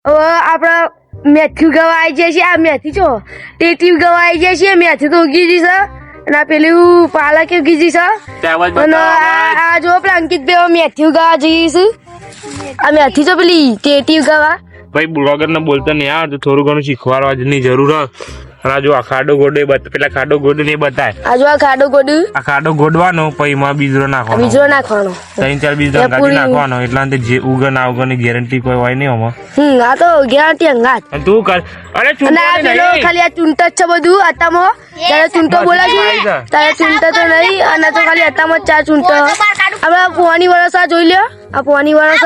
હવે આપડે મેથ્યુ ગવાઈ જાય છે. આ મેથી છો ટેટી ગવાઈ જાય છે. મેથી તો ઉગી જઈ છે અને આ પેલું પાલક ઉગી જઈ છે અને આ જો પેલા અંકિત ભાઈ મેથ્યુ ગવા જઈશું. આ મેથી તો પેલી ટેટી ગવા. ભાઈ બ્લોગર ને બોલતા નહીં આવડતું, થોડું ઘણું શીખવાડવાની જરૂર હ. આ જો આ ખાડો ગોડે પેલા ખાડો ગોડે ને બતાય. આ જો આ ખાડો ગોડું, આ ખાડો ગોડવાનો પછી એમાં બીજરો નાખવાનો. બીજરો નાખવાનો 3-4 બીજરો કાઢી નાખવાનો એટલે જે ઉગે ના ઉગે ની ગેરંટી કોઈ હોય નહીં આમાં. આ તો ગેરંટી અંગાત. અને તું કર. અરે પેલો ખાલી આ ચૂંટ જ છે બધું અતામાં. તારે ચૂંટો બોલાવી તારે ચૂંટો તો નહીં અને તો ખાલી અતામાં 4 ચૂંટો. આપડે પોવાની વરસ આ જોઈ લ્યો. આ પોવાની વરસ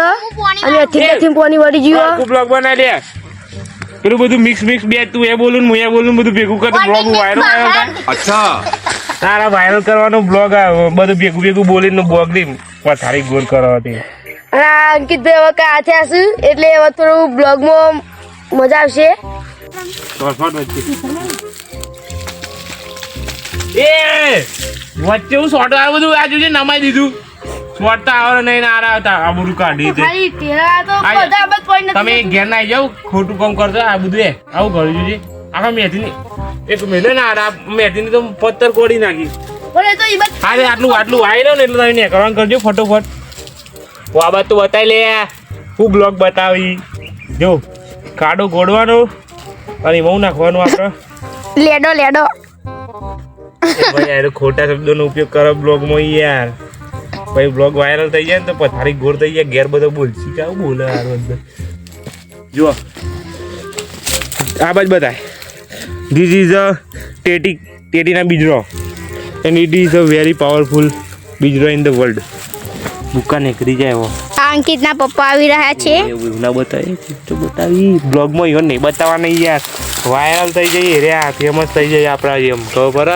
અને એથી પોવાની વળી ગયો. બ્લોગ બનાવી લે. પેલું બધું મિક્સ બે તું એ બોલું હું એ બોલું બધું ભેગું કર બ્લોગ વાયરલ થાય. અચ્છા તારા વાયરલ કરવાનો બ્લોગ બધું ભેગું બોલીને બ્લોગ ની પથારી ગોળ કરવાથી. અને આ અંકિતભાઈ હવે કા થયા છે એટલે હવે થોડું બ્લોગમાં મજા આવશે. એ વચ્ચે હું શોર્ટ આ બધું આ જોજે નમાઈ દીધું. શોર્ટ તો આવે નહીં ને આવતા આ બધું કાઢી તમે ઘેર ના આવી જાવ ખોટું કામ કરતો. આ બધું એ આવું કર્યું જોજે. આખા મેથી ની એક મેલે ને આ મેથી ની તો પથ્થર કોડી નાખી. અરે આટલું આવી લો ને એટલે તમે નીકળવાનું કરજો ફટોફટ. આ બાદ તો બતાવી લે હું બ્લોગ બતાવી જો. ખાડો ગોડવાનો અને એમાં નાખવાનું આપણે લેડો ભાઈ યાર ખોટા શબ્દોનો ઉપયોગ કરો બ્લોગમાં યાર. ભાઈ બ્લોગ વાયરલ થઈ જાય ને તો પથારી ગોળ થઈ જાય. ઘેર બધો બોલશી કે આવું બોલે યાર અંદર. જુઓ આ બાજ બતાય. ધીસ ઇઝ અ ટેટીના બીજરો and it is a very powerful બીજરો ઇન ધ વર્લ્ડ. ભૂકા નીકળી જાય એવો. અંકિતના પપ્પા આવી રહ્યા છે. એવું ના બતાવી તો બતાવી બ્લોગમાં એવું નહીં બતાવવા નહીં યાર. વાયરલ થઈ જઈએ રે ફેમસ થઈ જાય આપણા એમ ખબર.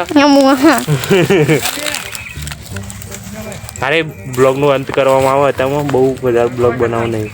અરે બ્લોગનો અંત કરવામાં આવે તમે બહુ બધા બ્લોગ બનાવો નહીં.